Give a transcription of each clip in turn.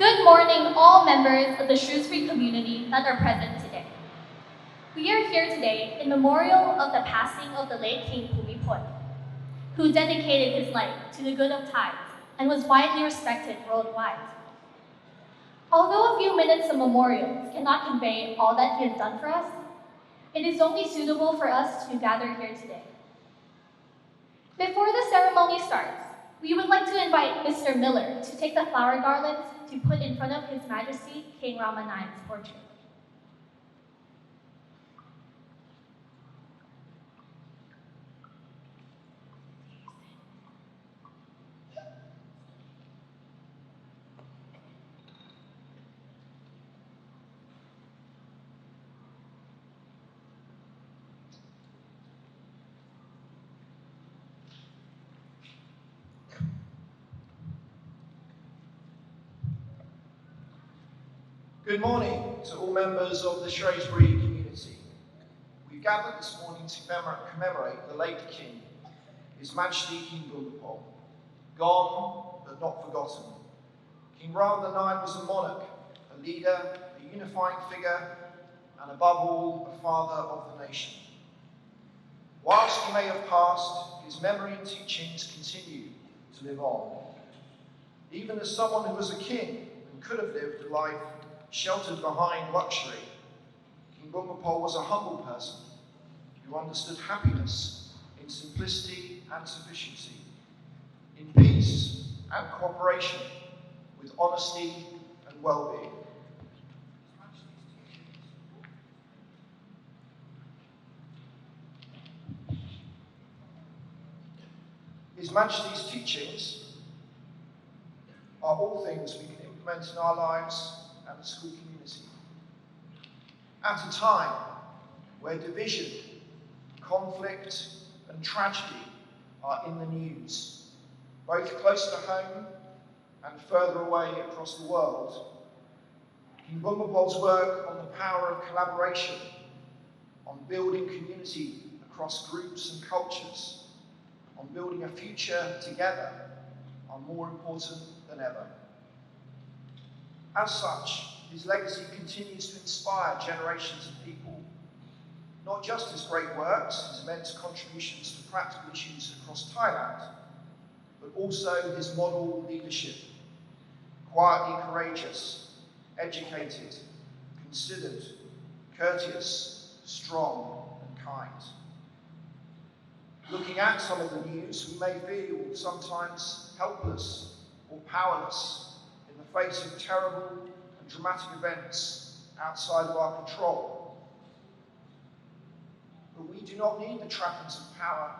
Good morning, all members of the Shrewsbury community that are present today. We are here today in memorial of the passing of the late King Bhumibol, who dedicated his life to the good of Thais and was widely respected worldwide. Although a few minutes of memorials cannot convey all that he has done for us, it is only suitable for us to gather here today. Before the ceremony starts, we would like to invite Mr. Miller to take the flower garlands to put in front of His Majesty King Rama IX's portrait. Good morning to all members of the Shrewsbury community. We've gathered this morning to commemorate the late King, His Majesty King Bhumibol, gone but not forgotten. King Rama IX was a monarch, a leader, a unifying figure, and above all, a father of the nation. Whilst he may have passed, his memory and teachings continue to live on. Even as someone who was a king and could have lived a life sheltered behind luxury, King Bhumibol was a humble person who understood happiness in simplicity and sufficiency, in peace and cooperation, with honesty and well-being. His Majesty's teachings are all things we can implement in our lives and the school community. At a time where division, conflict, and tragedy are in the news, both close to home and further away across the world, King Bhumibol's work on the power of collaboration, on building community across groups and cultures, on building a future together, are more important than ever. As such, his legacy continues to inspire generations of people, not just his great works, his immense contributions to practical issues across Thailand, but also his model leadership, quietly courageous, educated, considered, courteous, strong, and kind. Looking at some of the news, we may feel sometimes helpless or powerless in the face of terrible and dramatic events outside of our control. But we do not need the trappings of power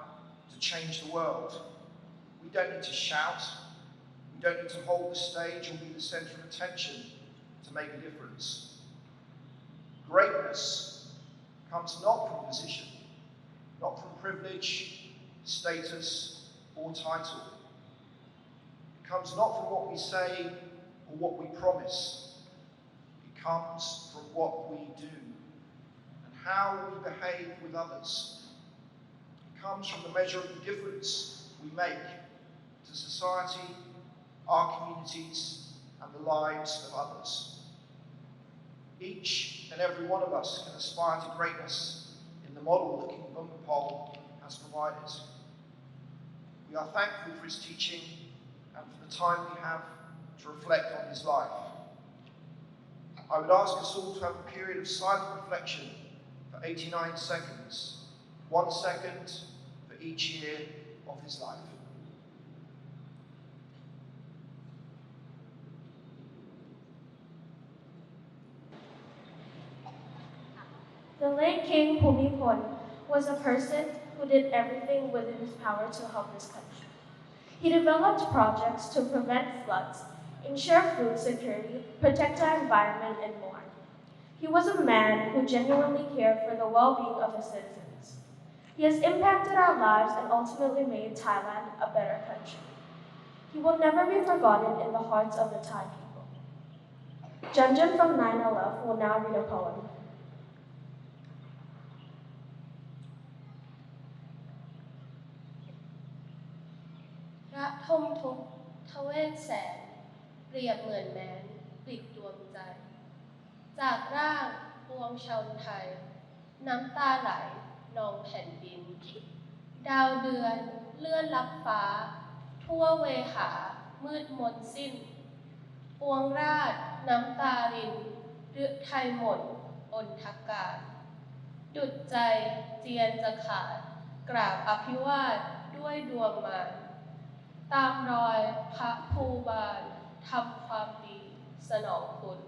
to change the world. We don't need to shout. We don't need to hold the stage or be the centre of attention to make a difference. Greatness comes not from position, not from privilege, status, or title. It comes not from what we say or what we promise. It comes from what we do and how we behave with others. It comes from the measure of the difference we make to society, our communities, and the lives of others. Each and every one of us can aspire to greatness in the model that King Bhumibol has provided. We are thankful for his teaching and for the time we have to reflect on his life. I would ask us all to have a period of silent reflection for 89 seconds, 1 second for each year of his life. The late King Bhumibol was a person who did everything within his power to help his country. He developed projects to prevent floods, ensure food security, protect our environment, and more. He was a man who genuinely cared for the well-being of his citizens. He has impacted our lives and ultimately made Thailand a better country. He will never be forgotten in the hearts of the Thai people. Junjun from 9/11 will now read a poem. พระทมทุกข์ทเวศแสนเปรียบเหมือนแม้น ติดดวงใจ จากร่างปวงชาวไทย น้ำตาไหลนองแผ่นดิน ดาวเดือนเลื่อนลับฟ้า ทั่วเวหามืดมนสิ้น ปวงราชน้ำตารินฤทัยหมดอนทการ ดุจใจเจียนจะขาด กราบอภิวาทด้วยดวงมารตามรอยพระภูบาลทำความดีสนองคุณ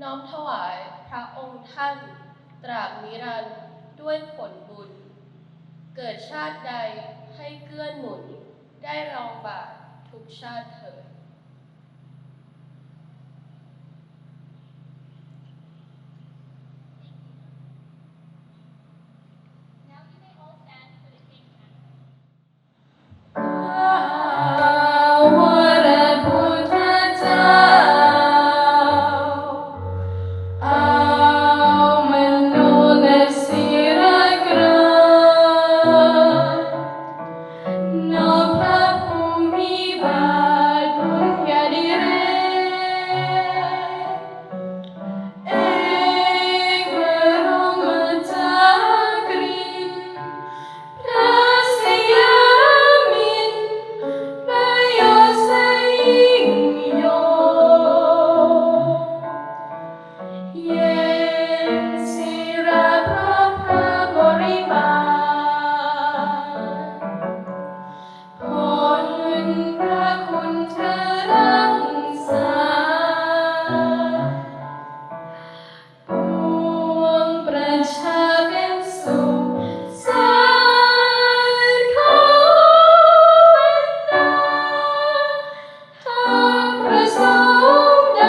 น้อมถวายพระองค์ท่านตราบนิรันดร์ด้วยผลบุญ เกิดชาติใดให้เกื้อหนุนได้รองบาททุกชาติเถิด Now you may all stand for the King's anthem. วรพุทธเจ้าเอามโนและศิรกรานอบพระภูมิบาทบุญญาธิเรศเอกบรมจักรินทร์พระสยามินทร์พระยศยิ่งยงเย็นศิระพระบริบาลผลพระคุณเธอรักษาปวงประชาเป็นสุขสันต์ขอเป็นนาทางประสงค์ใด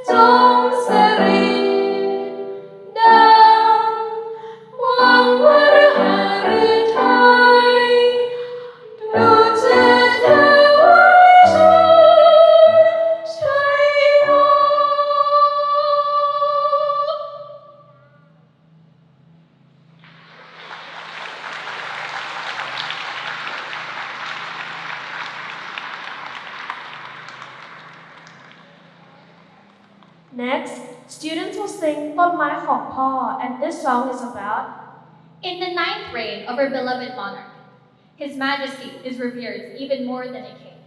จงสรินดังหวังวรหฤทัยดุจเทวชัยโย Next, students will sing ต้นไม้ของพ่อ and this song is about In the 9th reign of our beloved monarch, His Majesty is revered even more than a king,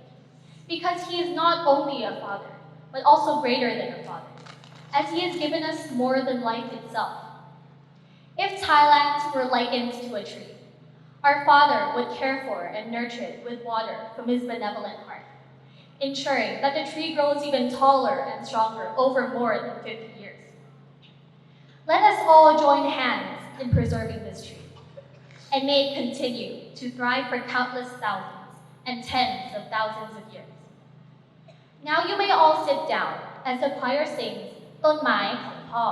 because he is not only a father, but also greater than a father, as he has given us more than life itself. If Thailand were likened to a tree, our father would care for and nurture it with water from his benevolent heart, ensuring that the tree grows even taller and stronger over more than 50 years. Let us all join hands in preserving this tree, and may it continue to thrive for countless thousands and tens of thousands of years. Now you may all sit down as the choir sings ต้นไม้ของพ่อ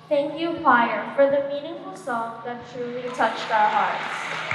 Thank you, choir, for the meaningful song that truly touched our hearts.